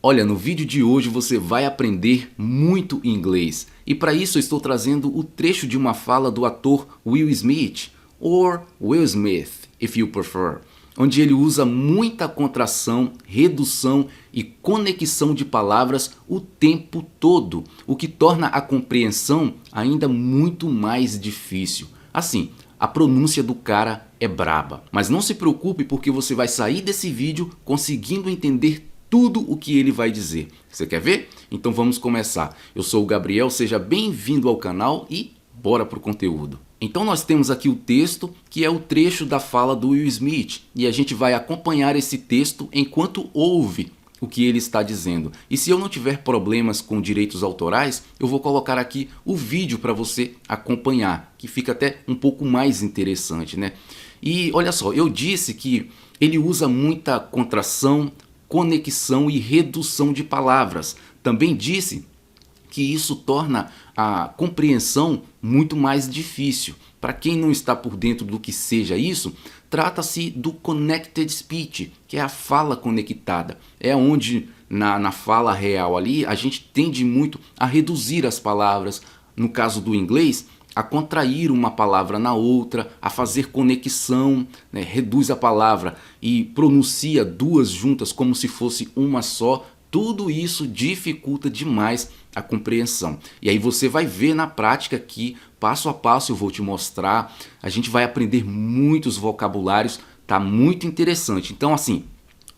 Olha, no vídeo de hoje você vai aprender muito inglês. E para isso eu estou trazendo o trecho de uma fala do ator Will Smith, or Will Smith, if you prefer, onde ele usa muita contração, redução e conexão de palavras o tempo todo, o que torna a compreensão ainda muito mais difícil. Assim, a pronúncia do cara é braba. Mas não se preocupe, porque você vai sair desse vídeo conseguindo entender tudo o que ele vai dizer. Você quer ver? Então vamos começar. Eu sou o Gabriel, seja bem-vindo ao canal e bora pro conteúdo. Então nós temos aqui o texto, que é o trecho da fala do Will Smith, e a gente vai acompanhar esse texto enquanto ouve o que ele está dizendo. E se eu não tiver problemas com direitos autorais, eu vou colocar aqui o vídeo para você acompanhar, que fica até um pouco mais interessante, né? E olha só, eu disse que ele usa muita contração, conexão e redução de palavras. Também disse que isso torna a compreensão muito mais difícil. Para quem não está por dentro do que seja isso, trata-se do connected speech, que é a fala conectada. É onde na fala real ali a gente tende muito a reduzir as palavras. No caso do inglês, a contrair uma palavra na outra, a fazer conexão, né? Reduz a palavra e pronuncia duas juntas como se fosse uma só. Tudo isso dificulta demais a compreensão. E aí você vai ver na prática que, passo a passo, eu vou te mostrar. A gente vai aprender muitos vocabulários, tá muito interessante. Então assim,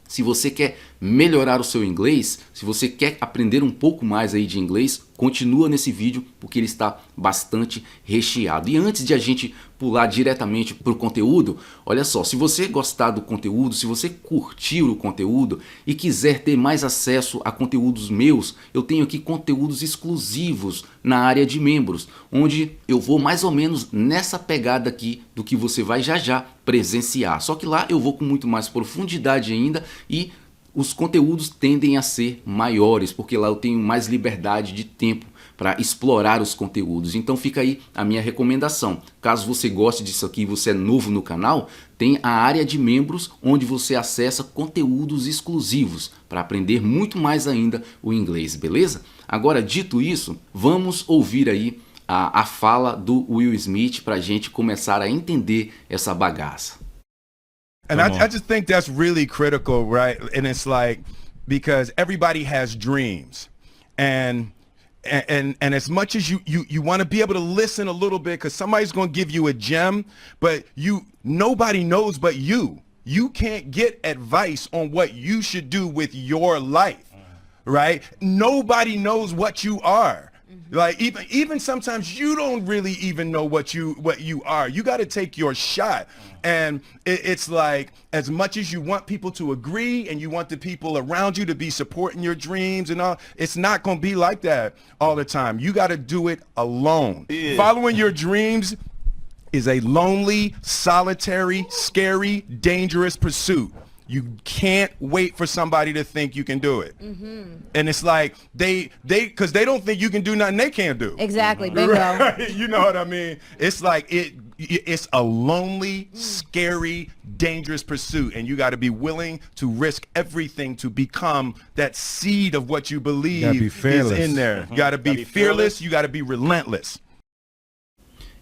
se você quer melhorar o seu inglês, se você quer aprender um pouco mais aí de inglês, continua nesse vídeo porque ele está bastante recheado. E antes de a gente pular diretamente para o conteúdo, olha só, se você gostar do conteúdo, se você curtir o conteúdo e quiser ter mais acesso a conteúdos meus, eu tenho aqui conteúdos exclusivos na área de membros, onde eu vou mais ou menos nessa pegada aqui do que você vai já presenciar. Só que lá eu vou com muito mais profundidade ainda e os conteúdos tendem a ser maiores, porque lá eu tenho mais liberdade de tempo para explorar os conteúdos. Então fica aí a minha recomendação. Caso você goste disso aqui e você é novo no canal, tem a área de membros, onde você acessa conteúdos exclusivos para aprender muito mais ainda o inglês, beleza? Agora, dito isso, vamos ouvir aí a fala do Will Smith para a gente começar a entender essa bagaça. And I just think that's really critical, right? And it's like, because everybody has dreams, and as much as you want to be able to listen a little bit, because somebody's going to give you a gem, but nobody knows but you. You can't get advice on what you should do with your life, right? Nobody knows what you are. Like even sometimes you don't really even know what you are. You got to take your shot. And it's like, as much as you want people to agree and you want the people around you to be supporting your dreams and all, it's not going to be like that all the time. You got to do it alone. Yeah. Following your dreams is a lonely, solitary, scary, dangerous pursuit. You can't wait for somebody to think you can do it. And it's like, because they don't think you can do nothing they can't do. Exactly, bingo. Right? You know what I mean? It's like, it's a lonely, scary, dangerous pursuit. And you got to be willing to risk everything to become that seed of what you believe is in there. You got to be fearless, you got to be relentless.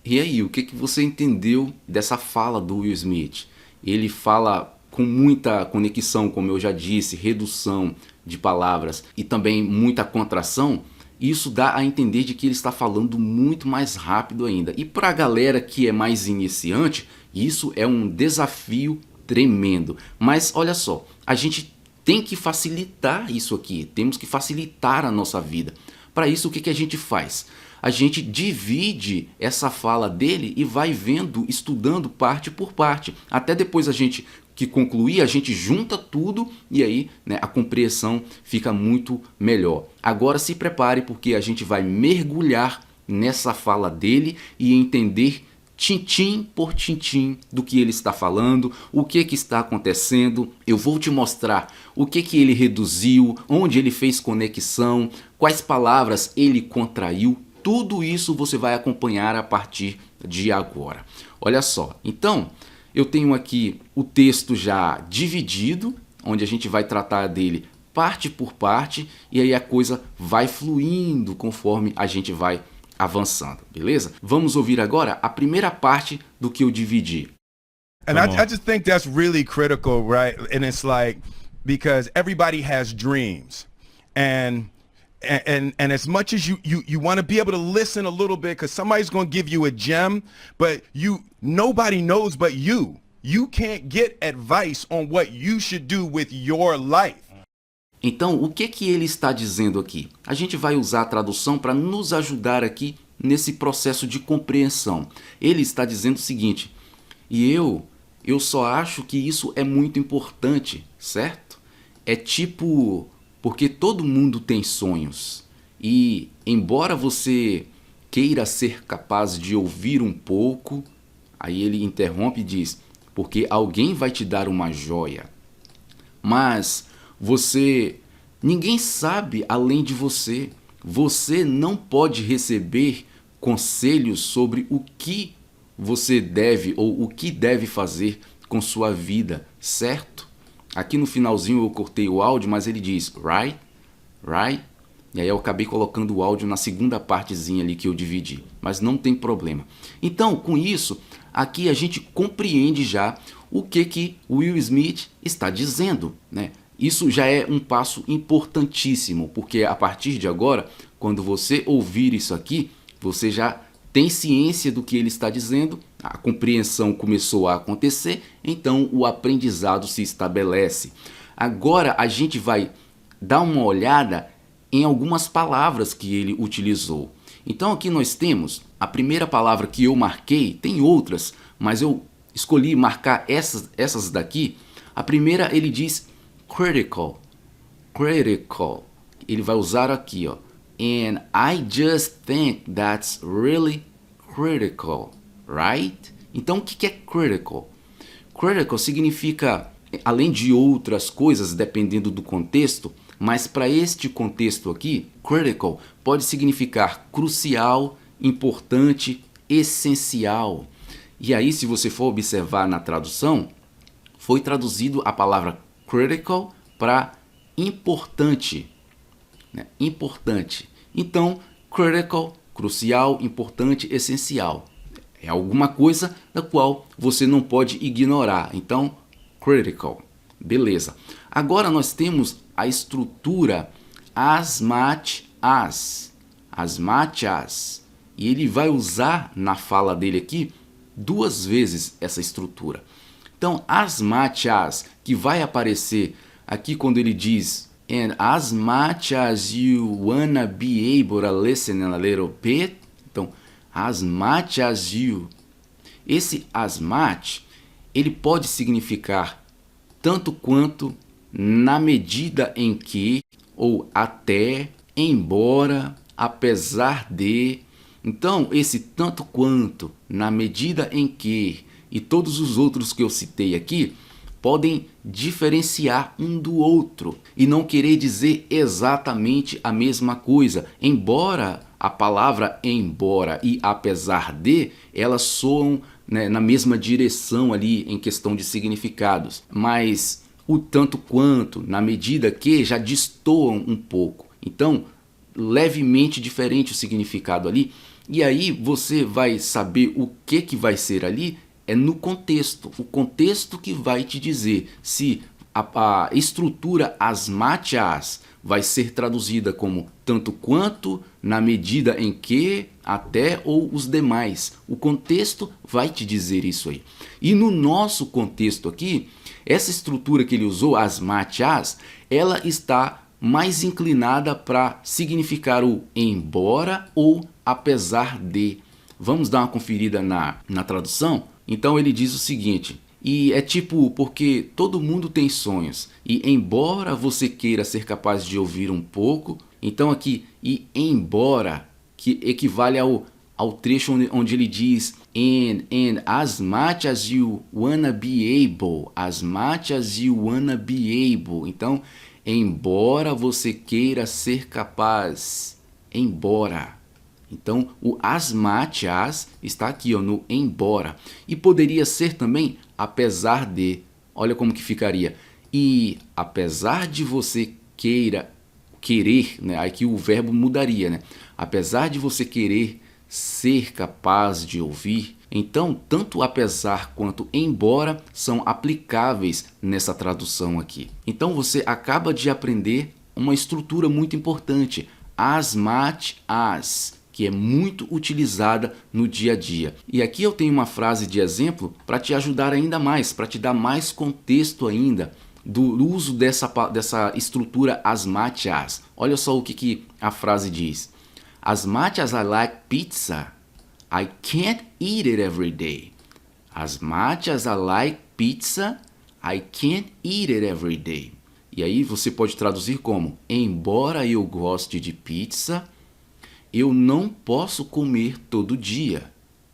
E aí, o que você entendeu dessa fala do Will Smith? Ele fala com muita conexão, como eu já disse, redução de palavras e também muita contração. Isso dá a entender de que ele está falando muito mais rápido ainda. E para a galera que é mais iniciante, isso é um desafio tremendo. Mas olha só, a gente tem que facilitar isso aqui, temos que facilitar a nossa vida. Para isso, o que a gente faz? A gente divide essa fala dele e vai vendo, estudando parte por parte. Até depois a gente que concluir, a gente junta tudo e aí, né, a compreensão fica muito melhor. Agora se prepare, porque a gente vai mergulhar nessa fala dele e entender tintim por tintim do que ele está falando, o que está acontecendo. Eu vou te mostrar o que ele reduziu, onde ele fez conexão, quais palavras ele contraiu. Tudo isso você vai acompanhar a partir de agora. Olha só, então eu tenho aqui o texto já dividido, onde a gente vai tratar dele parte por parte, e aí a coisa vai fluindo conforme a gente vai avançando, beleza? Vamos ouvir agora a primeira parte do que eu dividi. And I just think that's really critical, right? And it's like, because everybody has dreams, and as much as you want to be able to listen a little bit, because somebody's going to give you a gem, but nobody knows but you. You can't get advice on what you should do with your life. Então, o que ele está dizendo aqui? A gente vai usar a tradução para nos ajudar aqui nesse processo de compreensão. Ele está dizendo o seguinte: e eu só acho que isso é muito importante, certo? É tipo, porque todo mundo tem sonhos. E embora você queira ser capaz de ouvir um pouco, aí ele interrompe e diz, porque alguém vai te dar uma joia. Mas ninguém sabe além de você. Você não pode receber conselhos sobre o que você deve ou o que deve fazer com sua vida, certo? Aqui no finalzinho eu cortei o áudio, mas ele diz, right? E aí eu acabei colocando o áudio na segunda partezinha ali que eu dividi, mas não tem problema. Então, com isso, aqui a gente compreende já o que Will Smith está dizendo, né? Isso já é um passo importantíssimo, porque a partir de agora, quando você ouvir isso aqui, você já tem ciência do que ele está dizendo, a compreensão começou a acontecer, então o aprendizado se estabelece. Agora a gente vai dar uma olhada em algumas palavras que ele utilizou. Então aqui nós temos a primeira palavra que eu marquei, tem outras, mas eu escolhi marcar essas daqui. A primeira ele diz critical. Ele vai usar aqui, ó. And I just think that's really critical, right? Então, o que é critical? Critical significa, além de outras coisas, dependendo do contexto, mas para este contexto aqui, critical pode significar crucial, importante, essencial. E aí, se você for observar na tradução, foi traduzido a palavra critical para importante. Importante. Então, critical, crucial, importante, essencial. É alguma coisa da qual você não pode ignorar. Então, critical. Beleza. Agora nós temos a estrutura as much as. As much as. E ele vai usar na fala dele aqui 2 vezes essa estrutura. Então, as much as, que vai aparecer aqui quando ele diz and as much as you wanna be able to listen a little bit. Então, as much as you. Esse as much, ele pode significar tanto quanto, na medida em que, ou até, embora, apesar de. Então, esse tanto quanto, na medida em que, e todos os outros que eu citei aqui, podem diferenciar um do outro e não querer dizer exatamente a mesma coisa. Embora a palavra embora e apesar de, elas soam, né, na mesma direção ali em questão de significados. Mas o tanto quanto, na medida que, já destoam um pouco. Então, levemente diferente o significado ali. E aí você vai saber o que vai ser ali é no contexto. O contexto que vai te dizer se a estrutura as much as vai ser traduzida como tanto quanto, na medida em que, até ou os demais. O contexto vai te dizer isso aí. E no nosso contexto aqui, essa estrutura que ele usou, as much as, ela está mais inclinada para significar o embora ou apesar de. Vamos dar uma conferida na tradução? Então ele diz o seguinte, e é tipo, porque todo mundo tem sonhos, e embora você queira ser capaz de ouvir um pouco, então aqui, e embora, que equivale ao trecho onde ele diz, and as much as you wanna be able, as much as you wanna be able, então, embora você queira ser capaz, embora. Então, o as much as está aqui, ó, no embora. E poderia ser também apesar de. Olha como que ficaria. E apesar de você querer, né? Aqui o verbo mudaria, né? Apesar de você querer ser capaz de ouvir, então tanto apesar quanto embora são aplicáveis nessa tradução aqui. Então você acaba de aprender uma estrutura muito importante, as much as, que é muito utilizada no dia a dia. E aqui eu tenho uma frase de exemplo para te ajudar ainda mais, para te dar mais contexto ainda do uso dessa estrutura as much as. Olha só o que a frase diz. As much as I like pizza, I can't eat it every day. As much as I like pizza, I can't eat it every day. E aí você pode traduzir como: embora eu goste de pizza, eu não posso comer todo dia.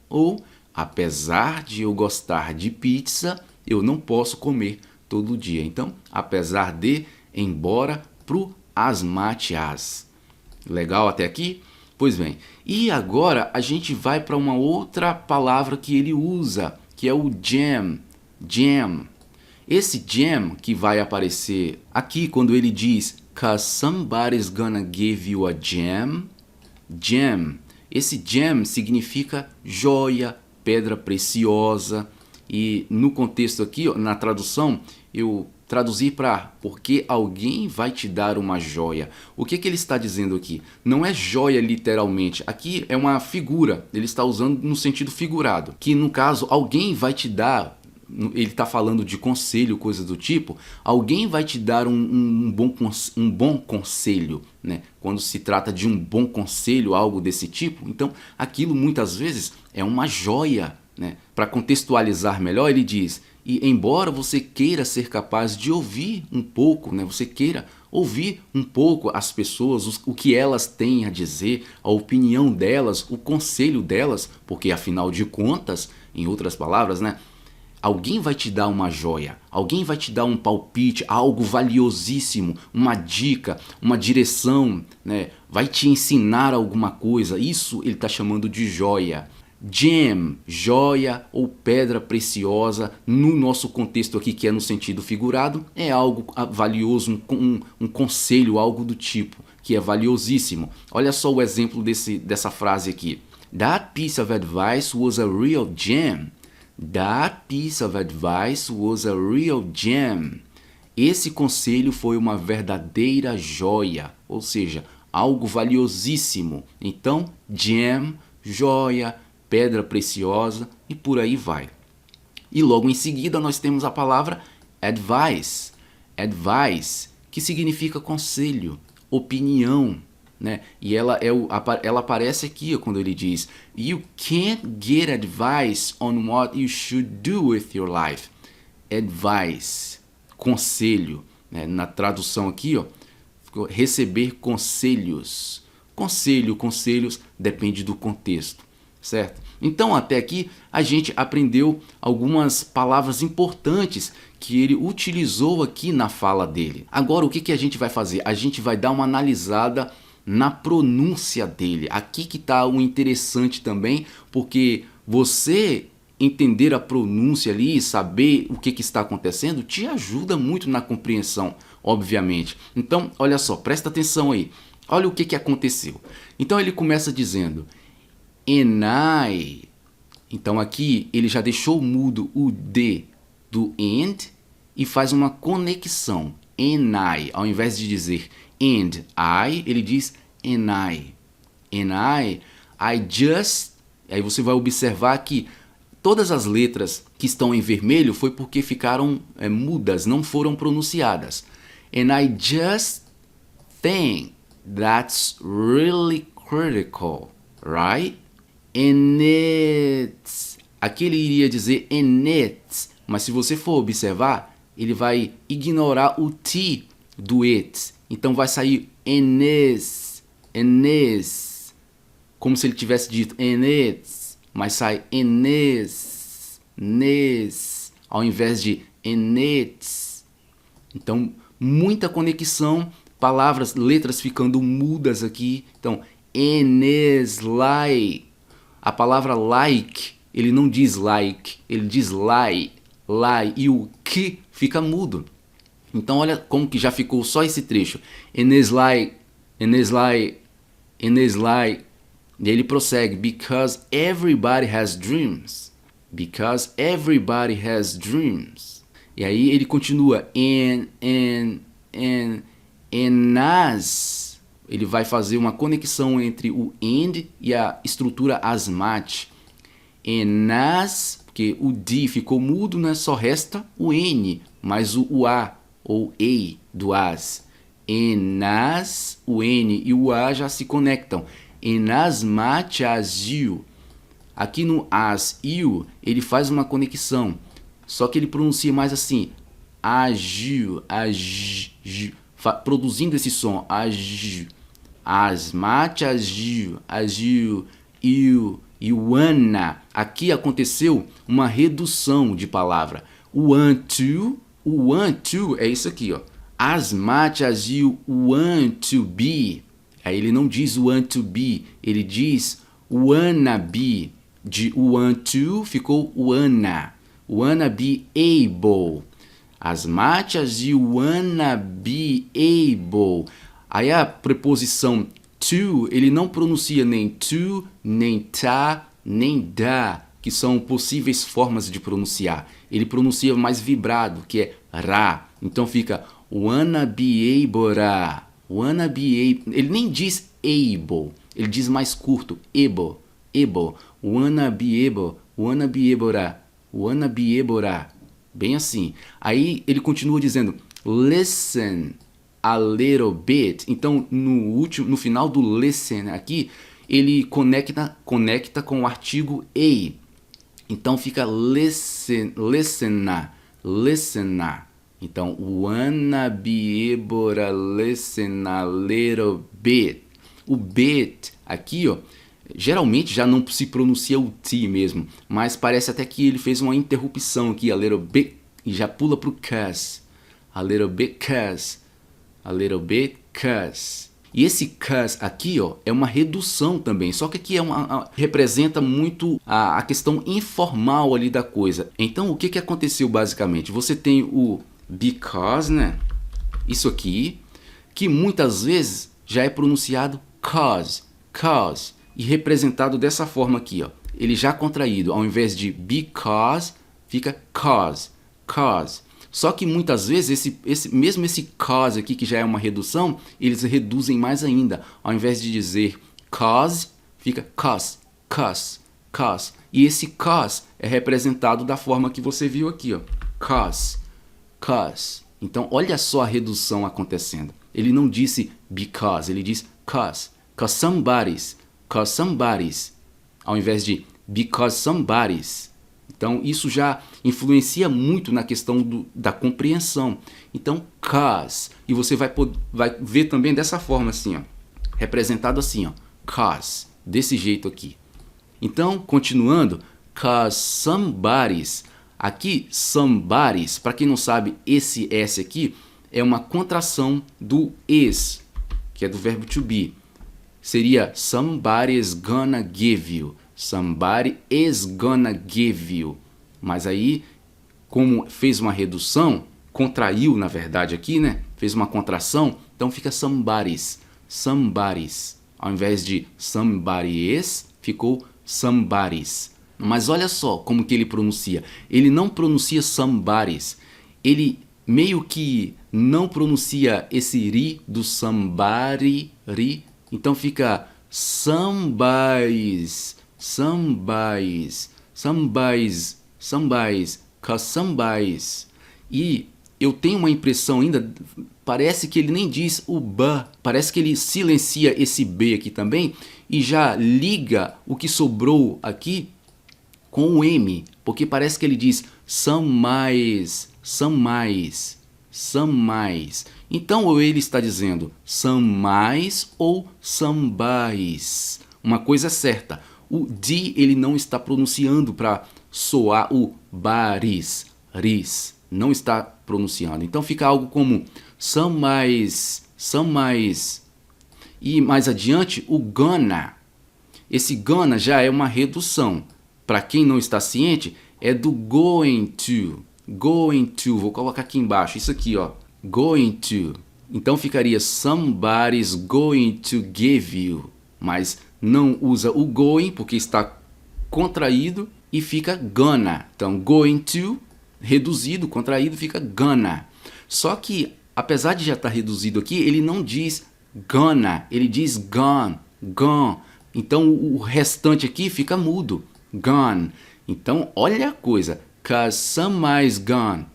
Ou, apesar de eu gostar de pizza, eu não posso comer todo dia. Então, apesar de, embora, pro as much as. Legal até aqui? Pois bem, e agora a gente vai para uma outra palavra que ele usa, que é o jam. Jam. Esse jam que vai aparecer aqui quando ele diz "cause somebody's gonna give you a jam", jam. Esse jam significa joia, pedra preciosa. E no contexto aqui, na tradução, eu traduzi para porque alguém vai te dar uma joia. O que ele está dizendo aqui? Não é joia literalmente. Aqui é uma figura. Ele está usando no sentido figurado. Que no caso, alguém vai te dar... Ele está falando de conselho, coisa do tipo. Alguém vai te dar um bom conselho, né? Quando se trata de um bom conselho, algo desse tipo. Então, aquilo muitas vezes é uma joia, né? Para contextualizar melhor, ele diz: e embora você queira ser capaz de ouvir um pouco, né? Você queira ouvir um pouco as pessoas, o que elas têm a dizer, a opinião delas, o conselho delas, porque afinal de contas, em outras palavras, né? Alguém vai te dar uma joia, alguém vai te dar um palpite, algo valiosíssimo, uma dica, uma direção, né? Vai te ensinar alguma coisa. Isso ele está chamando de joia. Gem, joia ou pedra preciosa, no nosso contexto aqui, que é no sentido figurado, é algo valioso, um conselho, algo do tipo, que é valiosíssimo. Olha só o exemplo dessa frase aqui. That piece of advice was a real gem. That piece of advice was a real gem. Esse conselho foi uma verdadeira joia, ou seja, algo valiosíssimo. Então, gem, joia, pedra preciosa e por aí vai. E logo em seguida nós temos a palavra advice. Advice, que significa conselho, opinião, né? E ela aparece aqui quando ele diz: You can't get advice on what you should do with your life. Advice, conselho, né? Na tradução aqui, receber conselhos. Conselhos, depende do contexto, certo? Então até aqui a gente aprendeu algumas palavras importantes que ele utilizou aqui na fala dele. Agora o que a gente vai fazer? A gente vai dar uma analisada na pronúncia dele. Aqui que está o interessante também, porque você entender a pronúncia ali, saber o que está acontecendo, te ajuda muito na compreensão, obviamente. Então, olha só, presta atenção aí. Olha o que aconteceu. Então ele começa dizendo and I. Então aqui ele já deixou mudo o D do and e faz uma conexão. And I, ao invés de dizer and I, ele diz and I. And I just... Aí você vai observar que todas as letras que estão em vermelho foi porque ficaram mudas, não foram pronunciadas. And I just think that's really critical, right? And it's... Aqui ele iria dizer and it's, mas se você for observar, ele vai ignorar o T do it. Então vai sair and is, como se ele tivesse dito and it's, mas sai and is, ao invés de and it's. Então, muita conexão, palavras, letras ficando mudas aqui. Então, and is like. A palavra like, ele não diz like, ele diz lie, e o que fica mudo. Então olha como que já ficou só esse trecho. And it's like, and it's like, and it's like. E ele prossegue. Because everybody has dreams. Because everybody has dreams. E aí ele continua. And as. Ele vai fazer uma conexão entre o and e a estrutura asmate. And as, porque o D ficou mudo, né? Só resta o N, mais o A ou A do as. And as, o N e o A já se conectam. And as much as you. Aqui no as you, ele faz uma conexão. Só que ele pronuncia mais assim. As you, produzindo esse som. As much as you, you. E o wanna, aqui aconteceu uma redução de palavra. O want to é isso aqui, ó. As much as you want to be. Aí ele não diz want to be, ele diz wanna be. De want to ficou wanna. Wanna be able. As much as you wanna be able. Aí a preposição to, ele não pronuncia nem to, nem ta, nem da, que são possíveis formas de pronunciar. Ele pronuncia mais vibrado, que é ra. Então fica wanna be able ra. Wanna be able. Ele nem diz able, ele diz mais curto, able. Wanna be able ra. Wanna be able ra. Bem assim. Aí ele continua dizendo listen a little bit. Então no final do listen aqui, ele conecta com o artigo a. Então fica listener. Então wanna be able to listen a little bit. O bit aqui, ó, geralmente já não se pronuncia o T mesmo, mas parece até que ele fez uma interrupção aqui, a little bit, e já pula pro cuz. A little bit cuz. E esse cuz aqui, ó, é uma redução também, só que aqui representa muito a questão informal ali da coisa. Então o que aconteceu basicamente? Você tem o because, né? Isso aqui, que muitas vezes já é pronunciado cause, e representado dessa forma aqui, ó. Ele já contraído, ao invés de because, fica cause. Só que muitas vezes esse cause aqui, que já é uma redução, eles reduzem mais ainda. Ao invés de dizer cause, fica cause. E esse cause é representado da forma que você viu aqui, ó. Cause. Então olha só a redução acontecendo. Ele não disse because, ele diz cause. Cause somebody's. Ao invés de because somebody's. Então isso já influencia muito na questão da compreensão. Então cause. E você vai ver também dessa forma assim, ó. Representado assim, ó. Cause. Desse jeito aqui. Então, continuando. Cause somebody's. Aqui, somebody's. Para quem não sabe, esse S aqui é uma contração do is, que é do verbo to be. Seria somebody's gonna give you. Somebody is gonna give you. Mas aí, como fez uma redução, contraiu na verdade aqui, né? Fez uma contração, então fica somebody's. Ao invés de somebody is, ficou somebody's. Mas olha só como que ele pronuncia. Ele não pronuncia somebody's. Ele meio que não pronuncia esse ri do somebody, ri. Então fica somebody's. Cause somebody's. E eu tenho uma impressão ainda, parece que ele nem diz o B, parece que ele silencia esse B aqui também e já liga o que sobrou aqui com o M, porque parece que ele diz some mais. Então ou ele está dizendo some mais ou somebody's. Uma coisa é certa, o D ele não está pronunciando para soar o baris, ris, não está pronunciando. Então fica algo como some mais. E mais adiante o gonna. Esse gonna já é uma redução. Para quem não está ciente, é do going to. Vou colocar aqui embaixo, isso aqui, ó. going to. Então ficaria somebody's going to give you. Mas não usa o going porque está contraído e fica gonna. Então going to, reduzido, contraído, fica gonna. Só que, apesar de já estar reduzido aqui, ele não diz gonna, ele diz gone, gone. Então o restante aqui fica mudo, gone. Então olha a coisa, cause somebody's gone,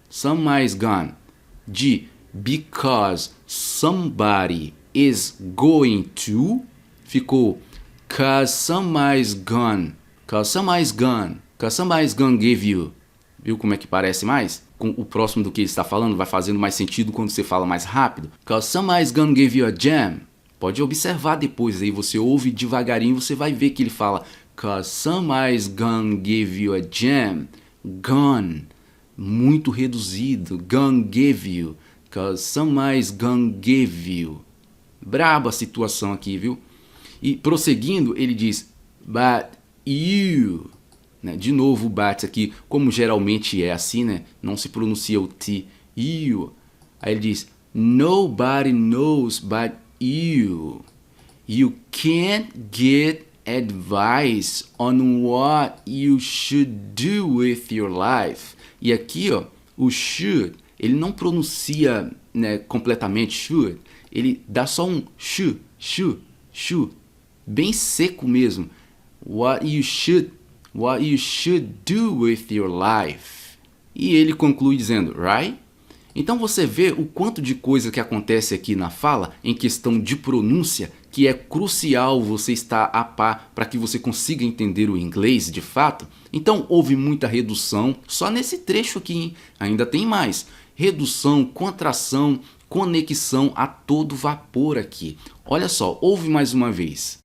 de because somebody is going to, ficou cause somebody's gone, cause somebody's gonna give you. Viu como é que parece mais? Com o próximo do que ele está falando vai fazendo mais sentido quando você fala mais rápido. Cause somebody's gonna give you a jam. Pode observar depois aí, você ouve devagarinho, você vai ver que ele fala cause somebody's gonna give you a jam. Gone, muito reduzido. Gonna give you. Cause somebody's gonna give you. Braba a situação aqui, viu? E prosseguindo, ele diz but you. De novo o but aqui, como geralmente é assim, né? Não se pronuncia o T. You. Aí ele diz nobody knows but you. You can't get advice on what you should do with your life. E aqui, ó, o should, ele não pronuncia, né, completamente should. Ele dá só um should, bem seco mesmo. What you should do with your life. E ele conclui dizendo, right? Então você vê o quanto de coisa que acontece aqui na fala em questão de pronúncia, que é crucial você estar a par para que você consiga entender o inglês de fato. Então houve muita redução só nesse trecho aqui, hein? Ainda tem mais. Redução, contração, conexão a todo vapor aqui. Olha só, ouve mais uma vez.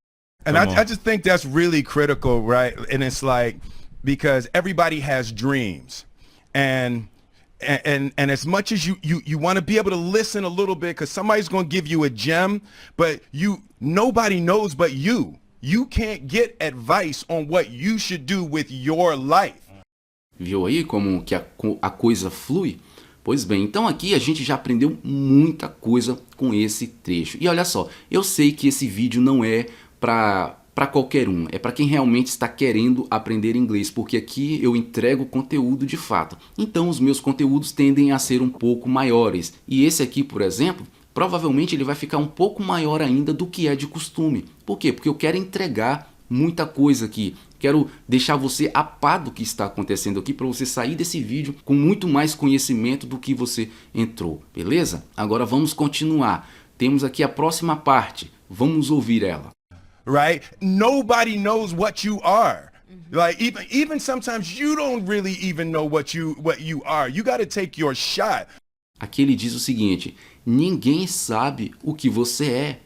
And I just think that's really critical, right? And it's like, because everybody has dreams, and as much as you want to be able to listen a little bit, because somebody's going to give you a gem, but nobody knows but you. You can't get advice on what you should do with your life. Viu aí como que a coisa flui? Pois bem, então aqui a gente já aprendeu muita coisa com esse trecho. E olha só, eu sei que esse vídeo não é para qualquer um, é para quem realmente está querendo aprender inglês, porque aqui eu entrego conteúdo de fato. Então os meus conteúdos tendem a ser um pouco maiores. E esse aqui, por exemplo, provavelmente ele vai ficar um pouco maior ainda do que é de costume. Por quê? Porque eu quero entregar muita coisa aqui. Quero deixar você a par do que está acontecendo aqui para você sair desse vídeo com muito mais conhecimento do que você entrou, beleza? Agora vamos continuar. Temos aqui a próxima parte. Vamos ouvir ela. Right? Nobody knows what you are. Like even sometimes you don't really even know what you are. You got to take your shot. Aqui ele diz o seguinte: ninguém sabe o que você é.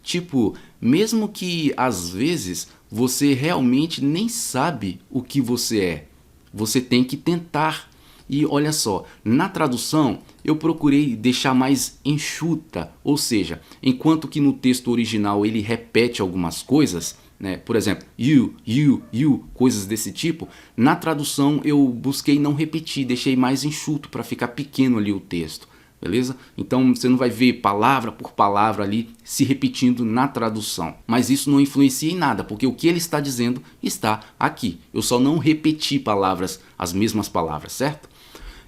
Tipo, mesmo que às vezes você realmente nem sabe o que você é, você tem que tentar. E olha só, na tradução eu procurei deixar mais enxuta, ou seja, enquanto que no texto original ele repete algumas coisas, né? Por exemplo, you, coisas desse tipo, na tradução eu busquei não repetir, deixei mais enxuto para ficar pequeno ali o texto, beleza? Então você não vai ver palavra por palavra ali se repetindo na tradução, mas isso não influencia em nada, porque o que ele está dizendo está aqui, eu só não repeti palavras, as mesmas palavras, certo?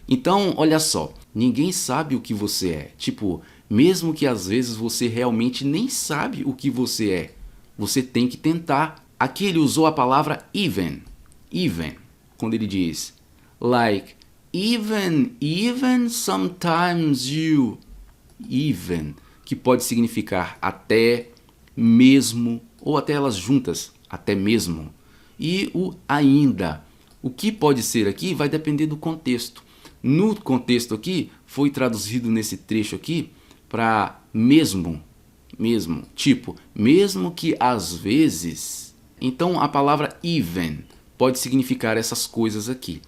Então, olha só, ninguém sabe o que você é. Tipo, mesmo que às vezes você realmente nem sabe o que você é, você tem que tentar. Aqui ele usou a palavra even, quando ele diz, like, even sometimes you, even, que pode significar até, mesmo, ou até elas juntas, até mesmo. E o ainda, o que pode ser aqui vai depender do contexto. No contexto aqui, foi traduzido nesse trecho aqui para mesmo, tipo, mesmo que às vezes. Então a palavra even pode significar essas coisas aqui.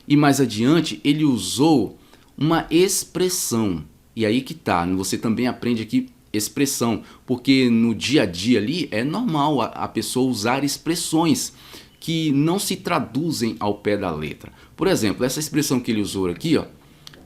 E mais adiante ele usou uma expressão, e aí que tá, você também aprende aqui expressão, porque no dia a dia ali é normal a pessoa usar expressões que não se traduzem ao pé da letra. Por exemplo, essa expressão que ele usou aqui, ó,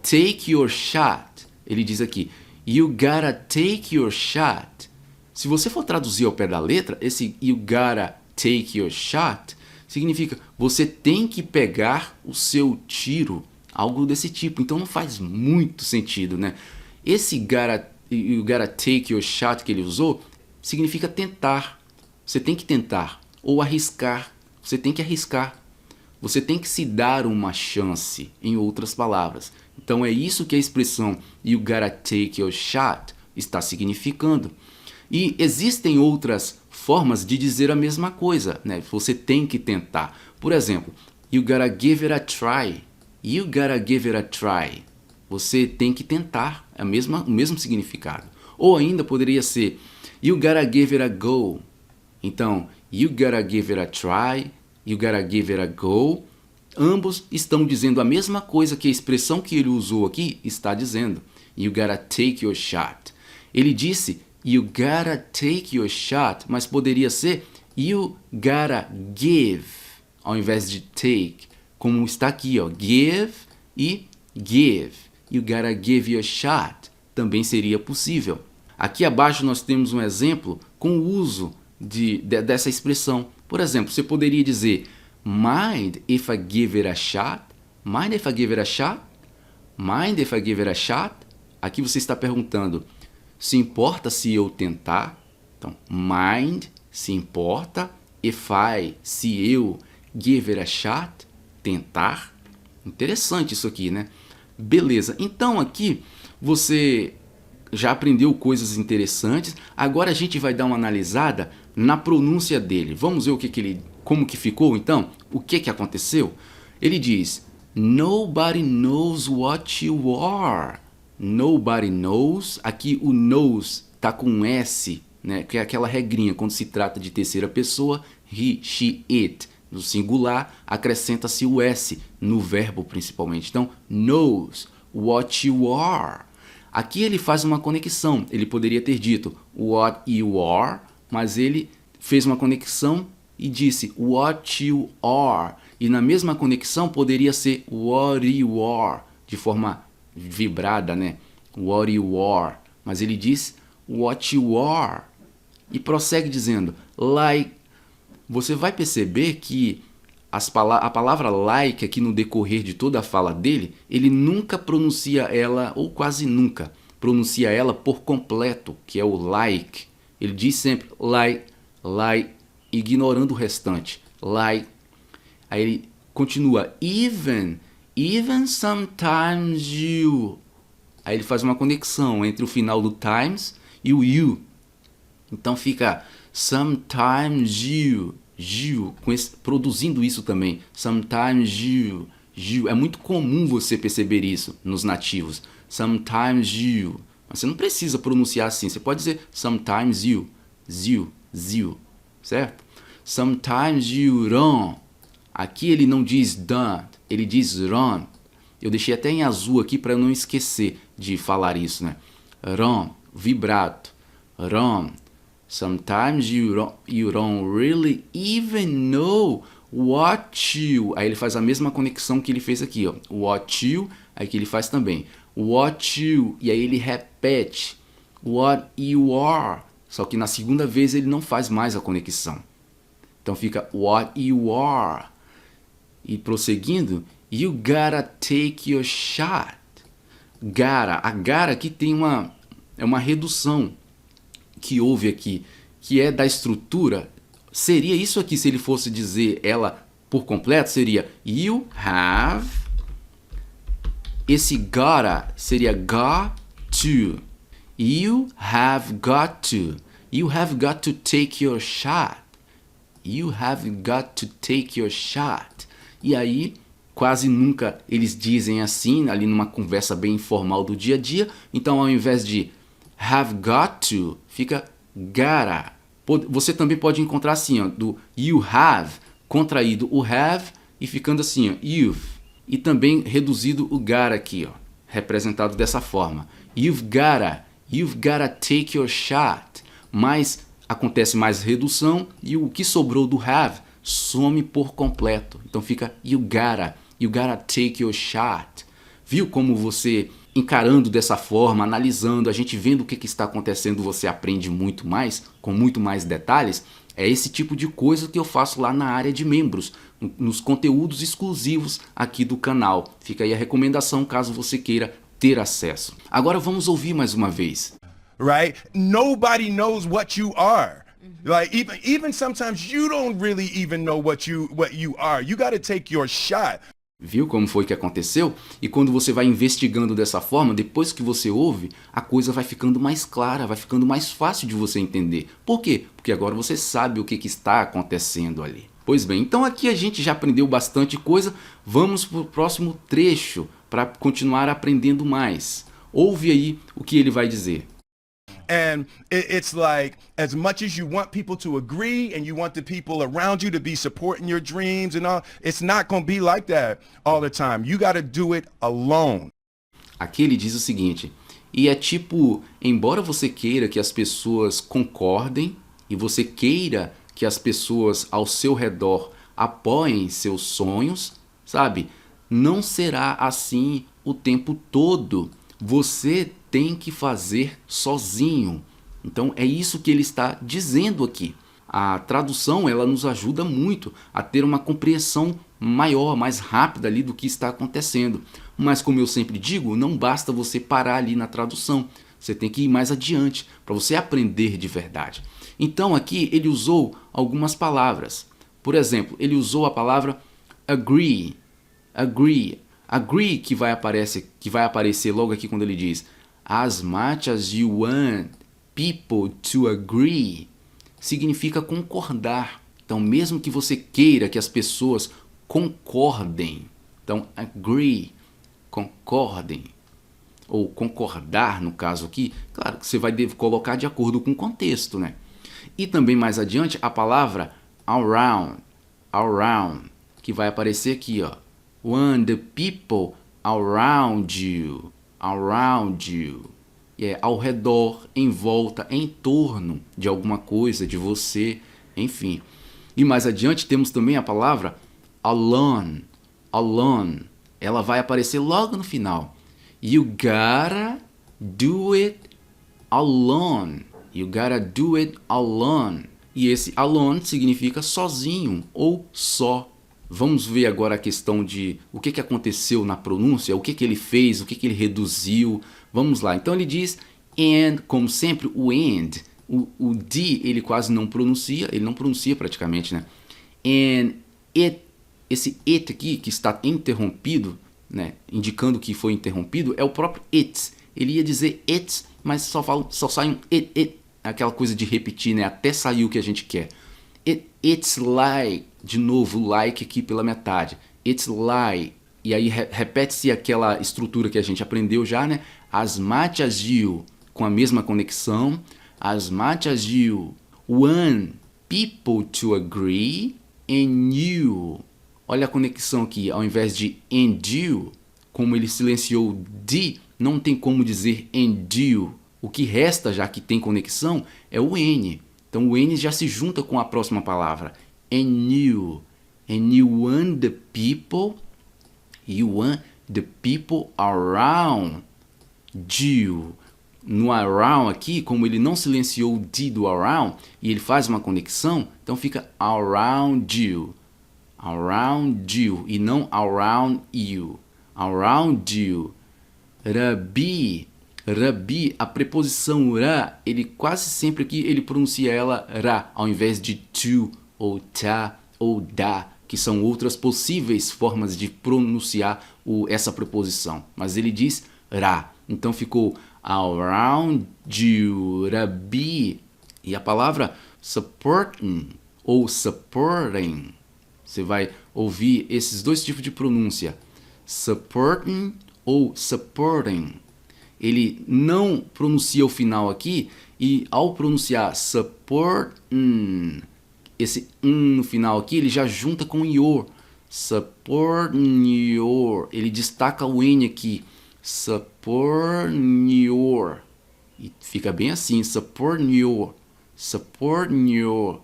take your shot, Ele diz aqui, you gotta take your shot. Se você for traduzir ao pé da letra, esse you gotta take your shot significa você tem que pegar o seu tiro, algo desse tipo. Então não faz muito sentido, né? Esse you gotta take your shot que ele usou significa tentar. Você tem que tentar ou arriscar. Você tem que arriscar. Você tem que se dar uma chance, em outras palavras. Então é isso que a expressão you gotta take your shot está significando. E existem outras formas de dizer a mesma coisa, né? Você tem que tentar. Por exemplo, you gotta give it a try. You gotta give it a try. Você tem que tentar. É o mesmo significado. Ou ainda poderia ser you gotta give it a go. Então, you gotta give it a try. You gotta give it a go. Ambos estão dizendo a mesma coisa que a expressão que ele usou aqui está dizendo. You gotta take your shot. Ele disse you gotta take your shot, mas poderia ser you gotta give, ao invés de take, como está aqui, ó, give e give. You gotta give your shot também seria possível. Aqui abaixo nós temos um exemplo com o uso dessa expressão. Por exemplo, você poderia dizer mind if I give it a shot? Mind if I give it a shot? Mind if I give it a shot? Aqui você está perguntando, se importa se eu tentar? Então, mind, se importa. If I, se eu. Give it a shot, tentar. Interessante isso aqui, né? Beleza, então aqui você já aprendeu coisas interessantes. Agora a gente vai dar uma analisada na pronúncia dele. Vamos ver como que ficou então? O que aconteceu? Ele diz, nobody knows what you are. Nobody knows. Aqui o knows tá com um S, né? Que é aquela regrinha quando se trata de terceira pessoa, he, she, it. No singular, acrescenta-se o S no verbo principalmente. Então, knows what you are. Aqui ele faz uma conexão. Ele poderia ter dito what you are, mas ele fez uma conexão e disse what you are. E na mesma conexão poderia ser what you are, de forma vibrada, né? What you are. Mas ele diz what you are. E prossegue dizendo like. Você vai perceber que a palavra like aqui no decorrer de toda a fala dele, ele nunca pronuncia ela, ou quase nunca, pronuncia ela por completo, que é o like. Ele diz sempre like, ignorando o restante. Like. Aí ele continua, even sometimes you. Aí ele faz uma conexão entre o final do times e o you. Então fica sometimes you, produzindo isso também. Sometimes you. É muito comum você perceber isso nos nativos. Sometimes you. Mas você não precisa pronunciar assim. Você pode dizer sometimes you. Zil. Certo? Sometimes you run. Aqui ele não diz don't, ele diz run. Eu deixei até em azul aqui para eu não esquecer de falar isso, né? Run, vibrato. Run. Sometimes you don't really even know what you. Aí ele faz a mesma conexão que ele fez aqui, ó. What you, aí que ele faz também. What you, e aí ele repete. What you are. Só que na segunda vez ele não faz mais a conexão. Então fica what you are. E prosseguindo, you gotta take your shot. A gotta aqui tem uma redução que houve aqui, que é da estrutura. Seria isso aqui se ele fosse dizer ela por completo, seria you have. Esse gotta seria got to. You have got to. You have got to take your shot. You have got to take your shot. E aí, quase nunca eles dizem assim, ali numa conversa bem informal do dia a dia. Então, ao invés de have got to, fica gotta. Você também pode encontrar assim, ó, do you have, contraído o have e ficando assim, ó, you've. E também reduzido o gotta aqui, ó, representado dessa forma. You've gotta take your shot. Mas acontece mais redução e o que sobrou do have some por completo. Então fica you gotta take your shot. Viu como você encarando dessa forma, analisando, a gente vendo o que está acontecendo, você aprende muito mais, com muito mais detalhes. É esse tipo de coisa que eu faço lá na área de membros, nos conteúdos exclusivos aqui do canal. Fica aí a recomendação caso você queira ter acesso. Agora vamos ouvir mais uma vez. Right? Nobody knows what you are. Like even sometimes you don't really even know what you are. You got to take your shot. Viu como foi que aconteceu? E quando você vai investigando dessa forma, depois que você ouve, a coisa vai ficando mais clara, vai ficando mais fácil de você entender. Por quê? Porque agora você sabe o que está acontecendo ali. Pois bem, então aqui a gente já aprendeu bastante coisa, vamos para o próximo trecho para continuar aprendendo mais. Ouve aí o que ele vai dizer. And it's like, as much as you want people to agree and you want the people around you to be supporting your dreams and all, it's not going to be like that all the time. You got to do it alone. Aqui ele diz o seguinte, e é tipo, embora você queira que as pessoas concordem e você queira que as pessoas ao seu redor apoiem seus sonhos, sabe? Não será assim o tempo todo. Você tem que fazer sozinho. Então é isso que ele está dizendo aqui. A tradução ela nos ajuda muito a ter uma compreensão maior, mais rápida ali do que está acontecendo. Mas como eu sempre digo, não basta você parar ali na tradução. Você tem que ir mais adiante para você aprender de verdade. Então aqui ele usou algumas palavras. Por exemplo, ele usou a palavra agree. Agree que vai aparecer logo aqui quando ele diz as much as you want people to agree, significa concordar. Então, mesmo que você queira que as pessoas concordem, então agree, concordem, ou concordar no caso aqui, claro que você vai colocar de acordo com o contexto, né? E também mais adiante a palavra around, que vai aparecer aqui, ó. When the people around you, é ao redor, em volta, em torno de alguma coisa, de você, enfim. E mais adiante temos também a palavra alone, ela vai aparecer logo no final. You gotta do it alone, E esse alone significa sozinho ou só. Vamos ver agora a questão de o que aconteceu na pronúncia, o que ele fez, o que ele reduziu. Vamos lá. Então ele diz and, como sempre, o and, o D ele quase não pronuncia, ele não pronuncia praticamente, né? And it, esse it aqui que está interrompido, né, indicando que foi interrompido, é o próprio it. Ele ia dizer it, mas só sai um it, aquela coisa de repetir, né, até sair o que a gente quer. It's like, de novo, like aqui pela metade. It's like, e aí repete-se aquela estrutura que a gente aprendeu já, né? As much as you, com a mesma conexão. As much as you want people to agree and you. Olha a conexão aqui, ao invés de and you, como ele silenciou the, não tem como dizer and you. O que resta, já que tem conexão, é o N. Então o N já se junta com a próxima palavra. And you want the people, around you. No around aqui, como ele não silenciou o D do around, e ele faz uma conexão, então fica around you, e não around you. Rabi, a preposição ra, ele quase sempre aqui ele pronuncia ela ra, ao invés de tu, ou ta, ou da, que são outras possíveis formas de pronunciar essa preposição. Mas ele diz ra, então ficou around you, Rabi. E a palavra supporting, ou supporting, você vai ouvir esses dois tipos de pronúncia, supporting ou supporting. Ele não pronuncia o final aqui e ao pronunciar supporting, esse no final aqui ele já junta com your, supporting your, ele destaca o N aqui, supporting your, e fica bem assim, supporting your, supporting your